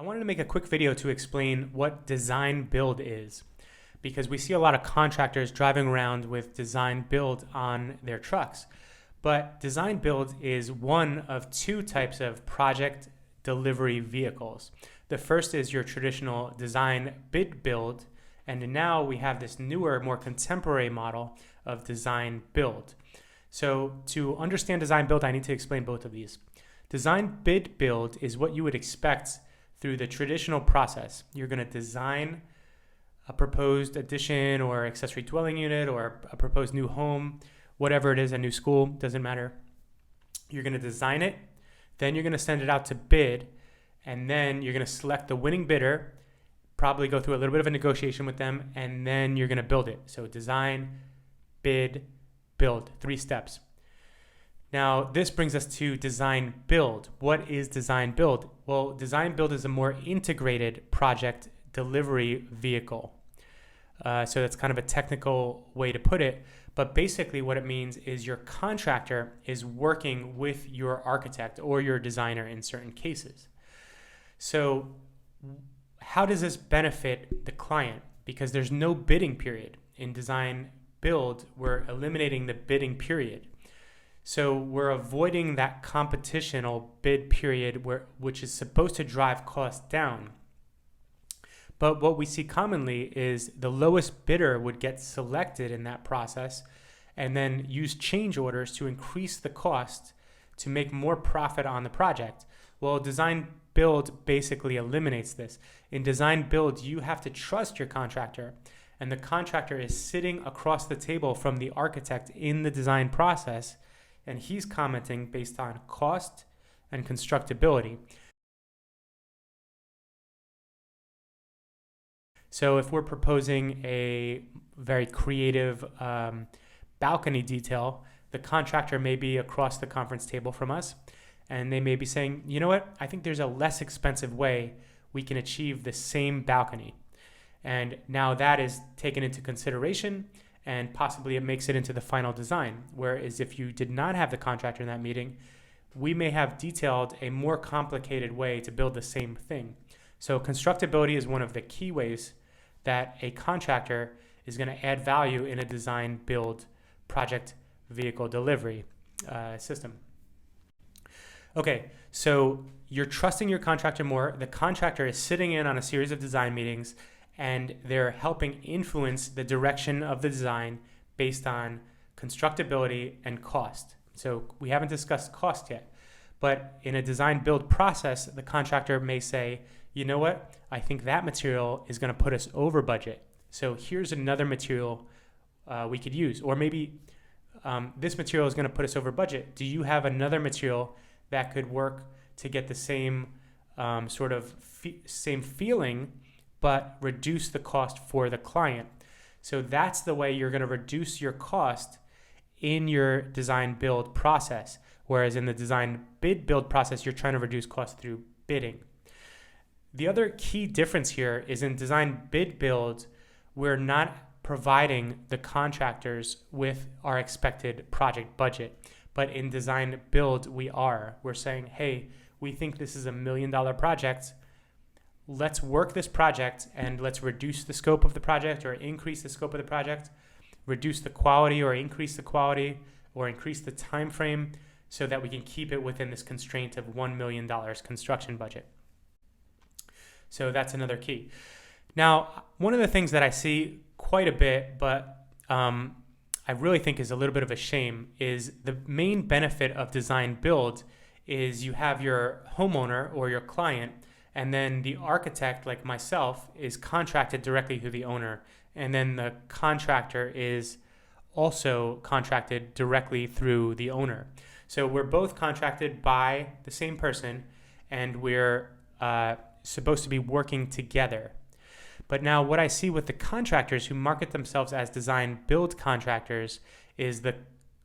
wanted to make a quick video to explain what DesignBuild is, because we see a lot of contractors driving around with DesignBuild on their trucks. But DesignBuild is one of two types of project delivery vehicles. The first is your traditional DesignBidBuild, and now we have this newer, more contemporary model of DesignBuild. So to understand DesignBuild, I need to explain both of these. DesignBidBuild is what you would expect through the traditional process. You're going to design a proposed addition or accessory dwelling unit or a proposed new home, whatever it is, a new school, doesn't matter. You're going to design it, then you're going to send it out to bid, and then you're going to select the winning bidder, probably go through a little bit of a negotiation with them, and then you're going to build it. So design, bid, build, 3 steps. Now, this brings us to DesignBuild. What is DesignBuild? Well, DesignBuild is a more integrated project delivery vehicle. So that's kind of a technical way to put it. But basically what it means is your contractor is working with your architect or your designer in certain cases. So how does this benefit the client? Because there's no bidding period. In DesignBuild, we're eliminating the bidding period. So we're avoiding that competitional bid period which is supposed to drive costs down. But what we see commonly is the lowest bidder would get selected in that process and then use change orders to increase the cost to make more profit on the project. Well, DesignBuild basically eliminates this. In DesignBuild, you have to trust your contractor, and the contractor is sitting across the table from the architect in the design process, and he's commenting based on cost and constructability. So if we're proposing a very creative balcony detail, the contractor may be across the conference table from us, and they may be saying, you know what, I think there's a less expensive way we can achieve the same balcony. And now that is taken into consideration, and possibly it makes it into the final design. Whereas if you did not have the contractor in that meeting, we may have detailed a more complicated way to build the same thing. So constructability is one of the key ways that a contractor is going to add value in a design-build project vehicle delivery system. Okay, so you're trusting your contractor more. The contractor is sitting in on a series of design meetings, and they're helping influence the direction of the design based on constructability and cost. So we haven't discussed cost yet, but in a design-build process, the contractor may say, you know what, I think that material is going to put us over budget. So here's another material we could use. Or maybe this material is going to put us over budget. Do you have another material that could work to get the same same feeling, but reduce the cost for the client? So that's the way you're going to reduce your cost in your design-build process. Whereas in the design-bid-build process, you're trying to reduce cost through bidding. The other key difference here is in design-bid-build, we're not providing the contractors with our expected project budget. But in design-build, we are. We're saying, hey, we think this is $1 million project. Let's work this project and let's reduce the scope of the project or increase the scope of the project, reduce the quality or increase the quality or increase the time frame so that we can keep it within this constraint of $1 million construction budget. So that's another key. Now, one of the things that I see quite a bit, but I really think is a little bit of a shame, is the main benefit of design-build is you have your homeowner or your client, and then the architect, like myself, is contracted directly to the owner. And then the contractor is also contracted directly through the owner. So we're both contracted by the same person, and we're supposed to be working together. But now what I see with the contractors who market themselves as design-build contractors is the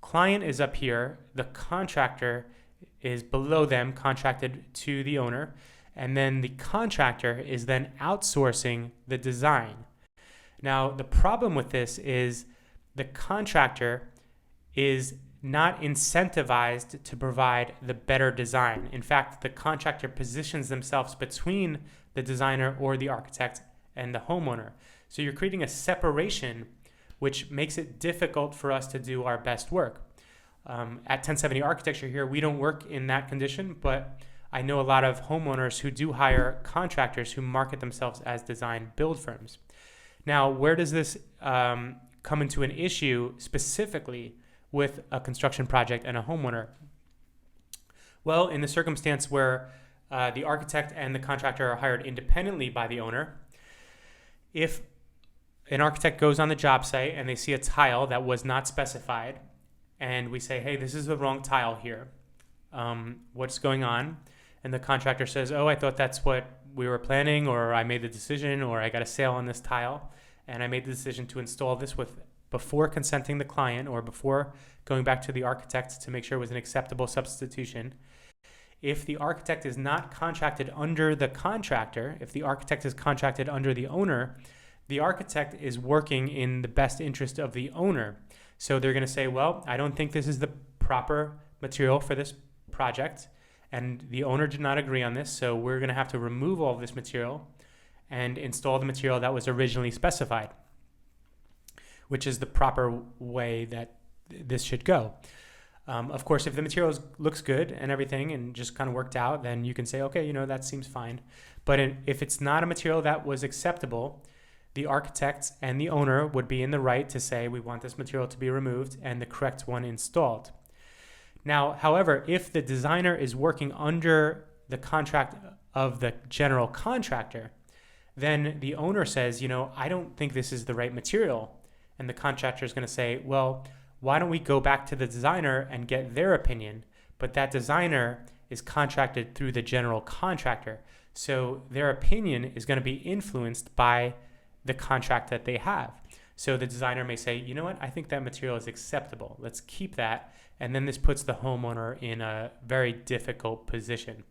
client is up here, the contractor is below them, contracted to the owner, and then the contractor is then outsourcing the design. Now, the problem with this is the contractor is not incentivized to provide the better design. In fact, the contractor positions themselves between the designer or the architect and the homeowner. So you're creating a separation, which makes it difficult for us to do our best work. At 1070 Architecture here, we don't work in that condition, but I know a lot of homeowners who do hire contractors who market themselves as design build firms. Now, where does this come into an issue specifically with a construction project and a homeowner? Well, in the circumstance where the architect and the contractor are hired independently by the owner, if an architect goes on the job site and they see a tile that was not specified, and we say, hey, this is the wrong tile here. What's going on? And the contractor says, oh, I thought that's what we were planning, or I made the decision, or I got a sale on this tile, and I made the decision to install this before consenting the client or before going back to the architect to make sure it was an acceptable substitution. If the architect is not contracted under the contractor, if the architect is contracted under the owner, the architect is working in the best interest of the owner. So they're going to say, well, I don't think this is the proper material for this project, and the owner did not agree on this, so we're going to have to remove all of this material and install the material that was originally specified, which is the proper way that this should go. Of course, if the material looks good and everything and just kind of worked out, then you can say, okay, that seems fine. But if it's not a material that was acceptable, the architect and the owner would be in the right to say, we want this material to be removed and the correct one installed. Now, however, if the designer is working under the contract of the general contractor, then the owner says, I don't think this is the right material. And the contractor is going to say, well, why don't we go back to the designer and get their opinion? But that designer is contracted through the general contractor. So their opinion is going to be influenced by the contract that they have. So the designer may say, you know what, I think that material is acceptable. Let's keep that. And then this puts the homeowner in a very difficult position.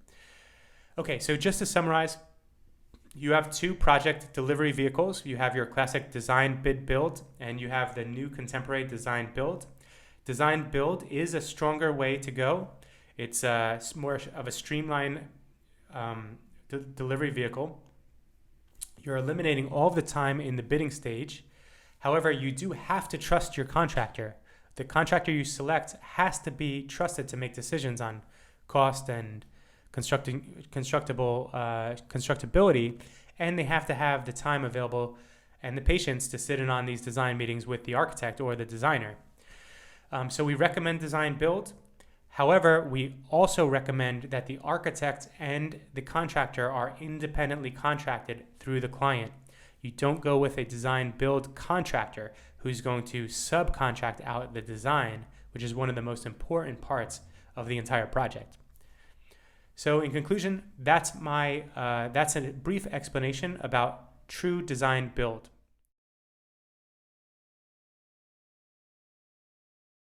Okay, so just to summarize, you have two project delivery vehicles. You have your classic design bid build, and you have the new contemporary design build. Design build is a stronger way to go. It's more of a streamlined delivery vehicle. You're eliminating all of the time in the bidding stage. However, you do have to trust your contractor. The contractor you select has to be trusted to make decisions on cost and constructability, and they have to have the time available and the patience to sit in on these design meetings with the architect or the designer. So we recommend design build. However, we also recommend that the architect and the contractor are independently contracted through the client. You don't go with a design build contractor who's going to subcontract out the design, which is one of the most important parts of the entire project. So in conclusion, that's a brief explanation about true design build.